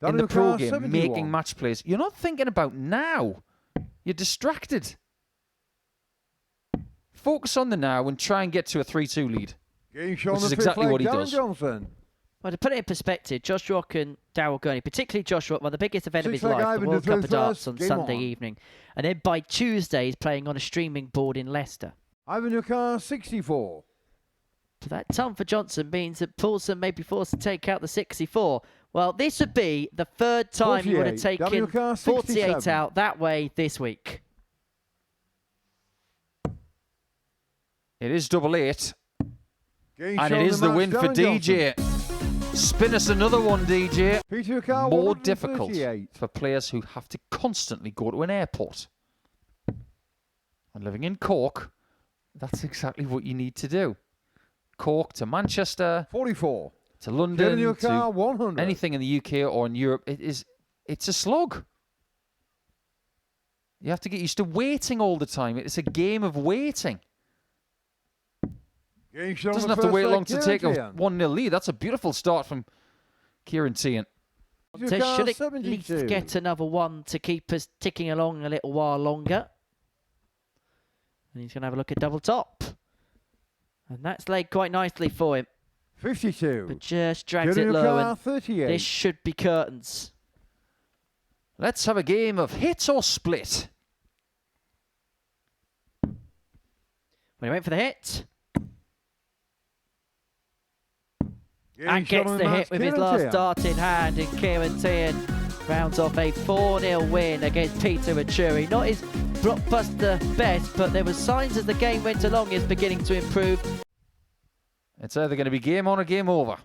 in the pro game, 71. making match plays. You're not thinking about now. You're distracted. Focus on the now and try and get to a 3-2 lead. Which is exactly what he does. Johnson. Well, to put it in perspective, Josh Rock and Darryl Gurney, particularly Josh Rock, one of the biggest event of his life, the World Cup of Darts on Sunday evening. And then by Tuesday, he's playing on a streaming board in Leicester. Ivan Nukar, 64. So that ton for Johnson means that Poulsen may be forced to take out the 64. Well, this would be the third time he would have taken 48 out that way this week. It is 8-8. And it is the win for DJ. Spin us another one, DJ. More difficult for players who have to constantly go to an airport. And living in Cork, that's exactly what you need to do. Cork to Manchester, 44. To London, to 100. Anything in the UK or in Europe, it's a slog. You have to get used to waiting all the time. It's a game of waiting. Doesn't have to wait long to take a 1-0 lead. That's a beautiful start from Kieran Teehan. So should it at least get another one to keep us ticking along a little while longer? And he's going to have a look at double top. And that's laid quite nicely for him. 52. But just drags it low. And 38. This should be curtains. Let's have a game of hit or split. When he went for the hit. And gets the hit with his last dart in hand, and Kieran Teehan rounds off a 4-0 win against Peter Wuri. Not his blockbuster best, but there were signs as the game went along is beginning to improve. It's either going to be game on or game over.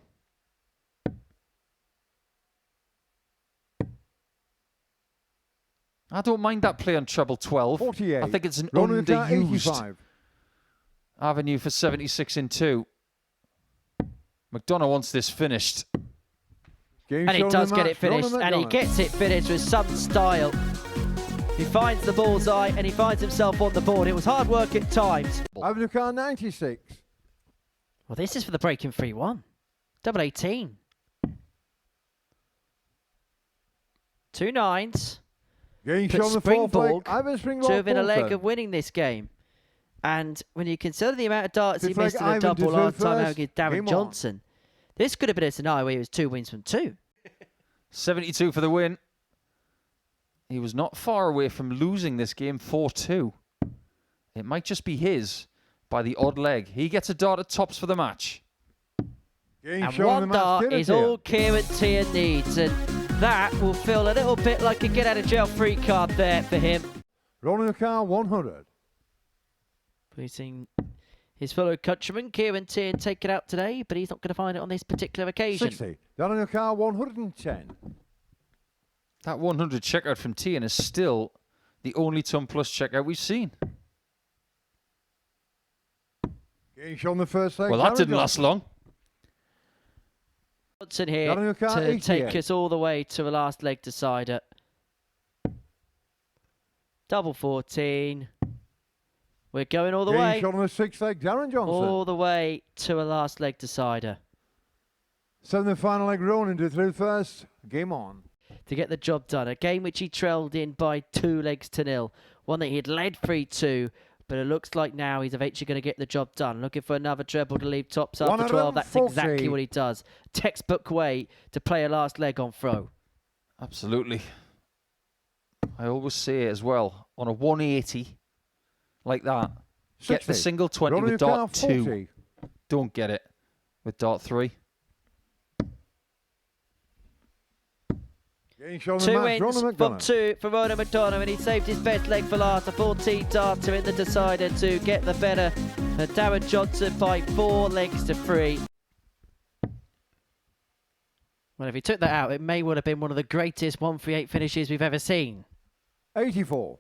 I don't mind that play on treble 12. 48. I think it's an Ronan underused 85. avenue for 76 in 2. McDonald wants this finished. And he does get it finished, and he gets it finished with some style. He finds the bullseye, and he finds himself on the board. It was hard work at times. Ivan Nukar, 96. Well, this is for the breaking 3-1. Double 18. 2 9s. Put Springborg to have been a leg of winning this game. And when you consider the amount of darts he missed in a double last time out against Darren Johnson, this could have been a scenario where he was 2 wins from 2. 72 for the win. He was not far away from losing this game 4-2. It might just be his by the odd leg. He gets a dart at tops for the match. And one dart is all Kieran Teehan needs, and that will feel a little bit like a get-out-of-jail-free card there for him. Ronan Nukar, 100. Pleasing his fellow countryman, Kieran Teehan, take it out today, but he's not going to find it on this particular occasion. 60. Ronan Nukar, 110. That 100 checkout from Teehan is still the only ton plus checkout we've seen. On the first leg, well, that didn't last long. Poulsen here to take us all the way to the last leg decider. Double 14. We're going all the way. On the sixth leg, Darren Johnson. All the way to a last leg decider. So the final leg, Ronan to through first. Game on. To get the job done. A game which he trailed in by 2 legs to 0. One that he had led 3-2. But it looks like now he's eventually going to get the job done. Looking for another treble to leave tops after 12. That's exactly what he does. Textbook way to play a last leg on throw. Absolutely. I always say as well, on a 180 like that, 60. Get the single 20 with dart 2. Don't get it with dart 3. 2 wins from 2 for Ronan McDonald, and he saved his best leg for last. A 14 darter in the decider to get the better of Darren Johnson by 4 legs to 3. Well, if he took that out, it may well have been one of the greatest 138 finishes we've ever seen. 84.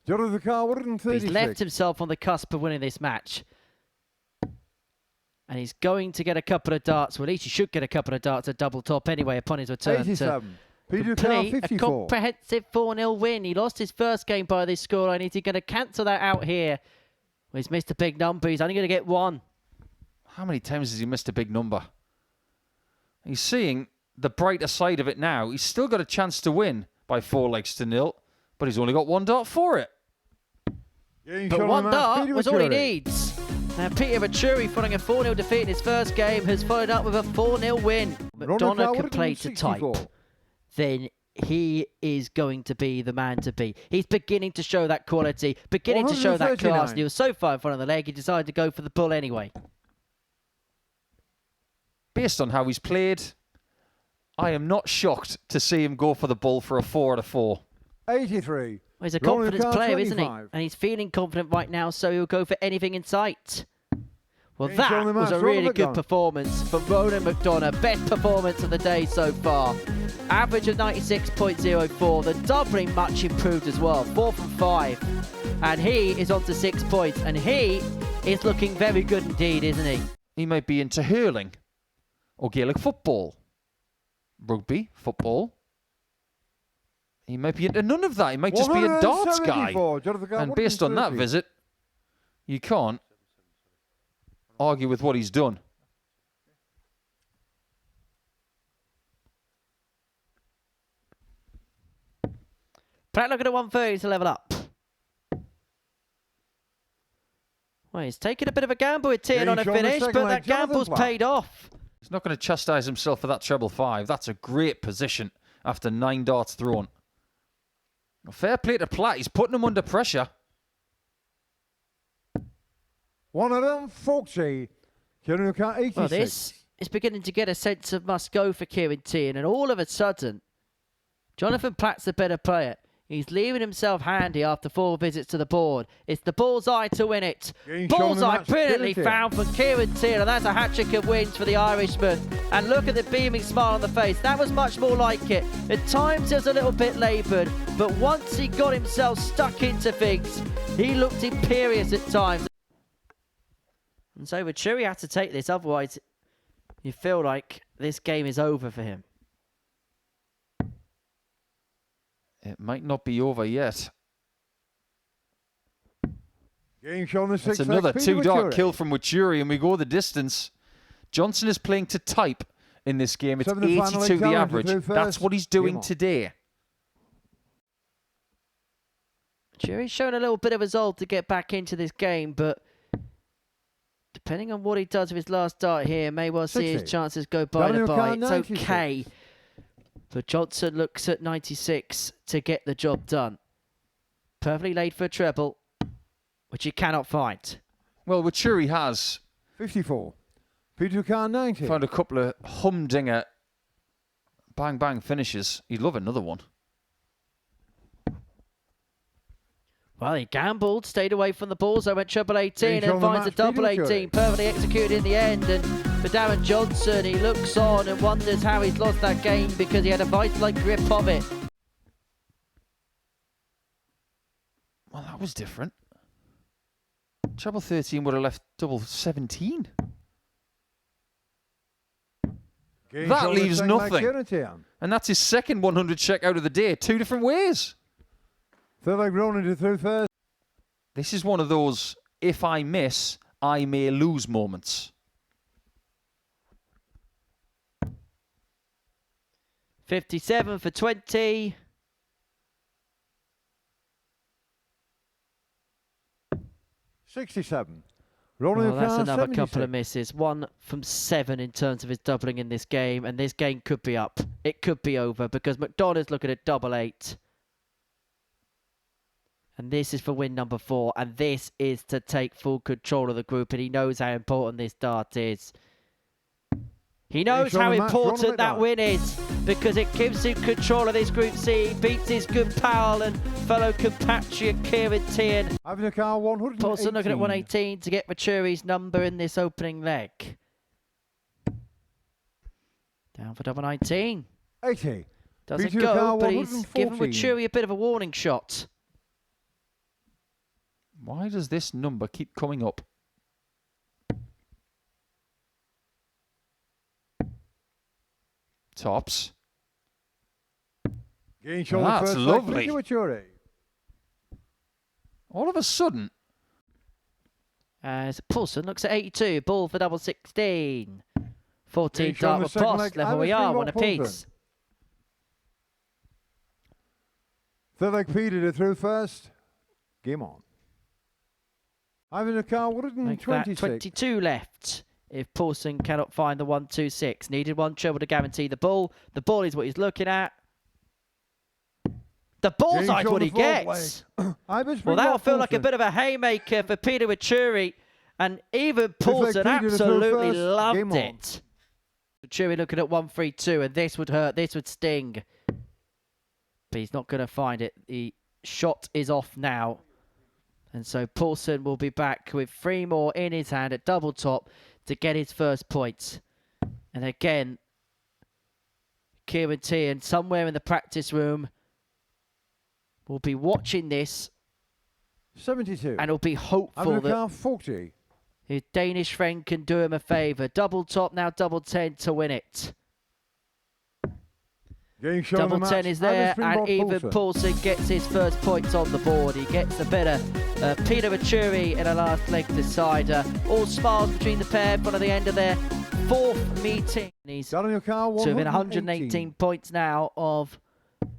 Jonathan Carr, 136. He's left himself on the cusp of winning this match. And he's going to get a couple of darts. Well, at least he should get a couple of darts at double top anyway upon his return. 87. Complete a comprehensive 4-0 win. He lost his first game by this scoreline. Is he going to cancel that out here? Well, he's missed a big number. He's only going to get 1. How many times has he missed a big number? He's seeing the brighter side of it now, he's still got a chance to win by 4-0, but he's only got one dart for it. But one dart was all he needs. Now, Peter Venturi, following a 4-0 defeat in his first game, has followed up with a 4-0 win. McDonald can play to type. Then he is going to be the man to be. He's beginning to show that quality, beginning to show that class. And he was so far in front of the leg, he decided to go for the bull anyway. Based on how he's played, I am not shocked to see him go for the bull for a 4 out of 4. 83. Well, he's a confidence player, isn't he? And he's feeling confident right now, so he'll go for anything in sight. Well, that was a really good performance from Ronan McDonald. Best performance of the day so far. Average of 96.04. The doubling much improved as well. 4 from 5. And he is on to 6 points. And he is looking very good indeed, isn't he? He might be into hurling or Gaelic football, rugby, football. He might be into none of that. He might just be a darts guy. And based on that visit, you can't argue with what he's done. Platt looking at 130 to level up. Well, he's taken a bit of a gamble with Teehan on a finish, but that gamble's paid off. He's not going to chastise himself for that treble 5. That's a great position after 9 darts thrown. Fair play to Platt. He's putting him under pressure. 140. Well, this is beginning to get a sense of must go for Kieran Teehan, and all of a sudden, Jonathan Platt's the better player. He's leaving himself handy after 4 visits to the board. It's the bullseye to win it. Bullseye brilliantly found from Kieran Teehan, and that's a hat-trick of wins for the Irishman. And look at the beaming smile on the face. That was much more like it. At times it was a little bit laboured, but once he got himself stuck into things, he looked imperious at times. And so Wuri had to take this, otherwise you feel like this game is over for him. It might not be over yet. That's another 2-dart kill from Wuri, and we go the distance. Johnson is playing to type in this game. It's 82 the average. That's what he's doing today. Wuri's shown a little bit of resolve to get back into this game, but depending on what he does with his last dart here, may well see his chances go by the by. It's okay. But Johnson looks at 96 to get the job done. Perfectly laid for a treble, which he cannot find. Well, Wuri has 54. Peter Khan 90. Found a couple of humdinger bang-bang finishes. He'd love another one. Well, he gambled, stayed away from the balls. I went treble 18 and finds a double 18. Perfectly executed in the end. And for Darren Johnson, he looks on and wonders how he's lost that game because he had a vice-like grip of it. Well, that was different. Treble 13 would have left double 17. That leaves nothing. And that's his second 100 check out of the day. 2 different ways. Feel like rolling it through first. This is one of those, if I miss, I may lose moments. 57 for 20. $67. Well, that's another couple of misses. 1 from 7 in terms of his doubling in this game, and this game could be up. It could be over because McDonald's looking at double 8. And this is for win number 4, and this is to take full control of the group, and he knows how important this dart is. He knows how important that win is because it gives him control of this Group C. He beats his good pal and fellow compatriot Kieran Teehan. Poulsen looking at 118 to get Wuri's number in this opening leg. Down for double 19. 80. Doesn't go, but he's given Wuri a bit of a warning shot. Why does this number keep coming up? Tops. That's lovely. All of a sudden. As Poulsen looks at 82. Ball for double 16. 14 dart with post. Level we are, one apiece. Third leg Peter to through first. Game on. Ivan the car, 126. 22 left. If Poulsen cannot find the 1-2-6. Needed one treble to guarantee the ball. The ball is what he's looking at. The bullseye's what he gets. Well, that'll feel like a bit of a haymaker for Peter Wuri. And even Poulsen absolutely loved it. Wuri looking at 1-3-2, and this would hurt. This would sting. But he's not going to find it. The shot is off now. And so Poulsen will be back with 3 more in his hand at double top to get his first points. And again, Teehan somewhere in the practice room will be watching this. 72. And will be hopeful that 40. his Danish friend can do him a favour. Double top, now double 10 to win it. Double 10 is there, and even Poulsen gets his first points on the board. He gets a bit of Peter Wuri in a last leg decider. All smiles between the pair, but at the end of their 4th meeting. He's to within 118 points now of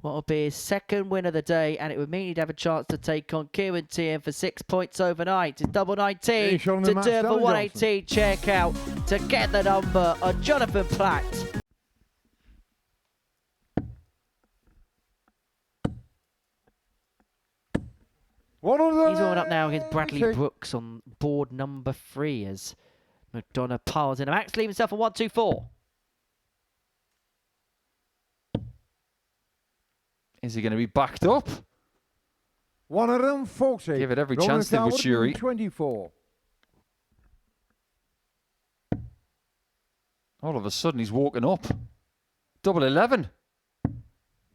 what will be his 2nd win of the day, and it would mean he'd have a chance to take on Teehan for 6 points overnight. It's double 19 to do for 118. Check out to get the number on Jonathan Platt. He's warming up now against Bradley Brooks on board number 3 as McDonald piles in. Max leaving himself on 1-2-4. Is he going to be backed up? 140. Give it every chance to Wuri. 24. All of a sudden he's walking up. Double 11.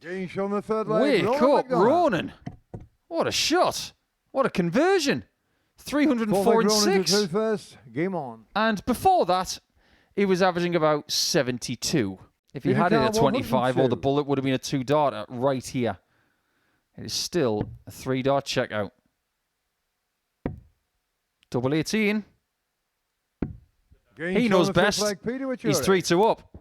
Gains on the third leg. Wake up, Ronan. What a shot. What a conversion. 304 and 6. First. Game on. And before that, he was averaging about 72. If he had it at 25, or the bullet would have been a 2-darter right here. It is still a 3-dart checkout. Double 18. He knows best. He's 3-2 up.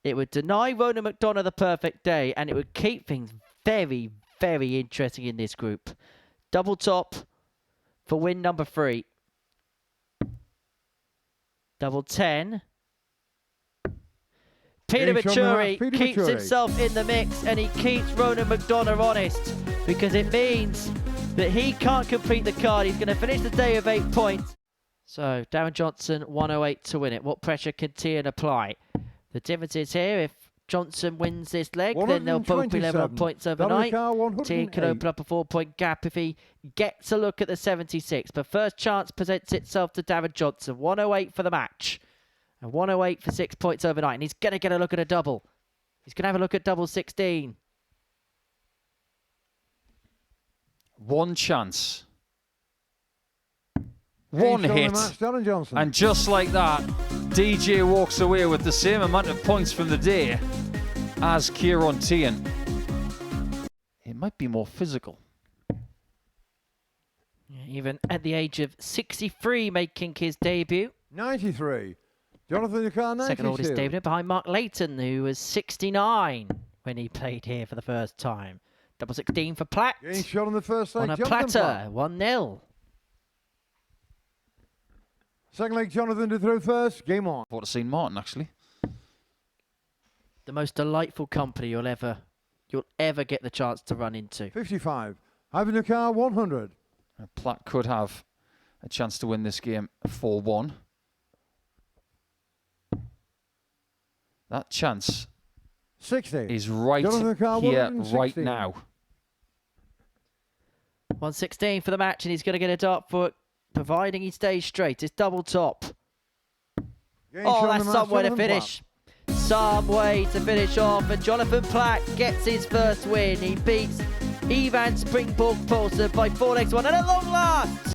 It would deny Ronan McDonald the perfect day, and it would keep things very, very interesting in this group. Double top for win number 3. Double 10. Peter Wuri keeps himself in the mix, and he keeps Ronan McDonald honest, because it means that he can't complete the card. He's going to finish the day with 8 points. So Darren Johnson 108 to win it. What pressure can Teehan apply? The difference is here, if Johnson wins this leg, then they'll both be level on points overnight. Teehan can open up a 4-point gap if he gets a look at the 76. But first chance presents itself to Darren Johnson. 108 for the match. And 108 for 6 points overnight. And he's going to get a look at a double. He's going to have a look at double 16. One chance. One hit. And just like that, DJ walks away with the same amount of points from the day as Kieran Teehan. It might be more physical. Yeah, even at the age of 63 making his debut. 93. Jonathan Ducar, 92. Second oldest debut behind Mark Layton, who was 69 when he played here for the first time. Double 16 for Platt. Getting shot on the first leg. On a platter, 1-0. Second leg, Jonathan to throw first. Game on. I thought I'd seen Martin, actually. The most delightful company you'll ever get the chance to run into. 55. Ivan Ducar, 100. Platt could have a chance to win this game 4-1. That chance 60 is right here, right now. 116 for the match, and he's going to get a dart for it, providing he stays straight. It's double top. Oh, that's some way to finish. Some way to finish off, and Jonathan Platt gets his first win. He beats Ivan Springborg Poulsen by 4 legs 1, and at long last,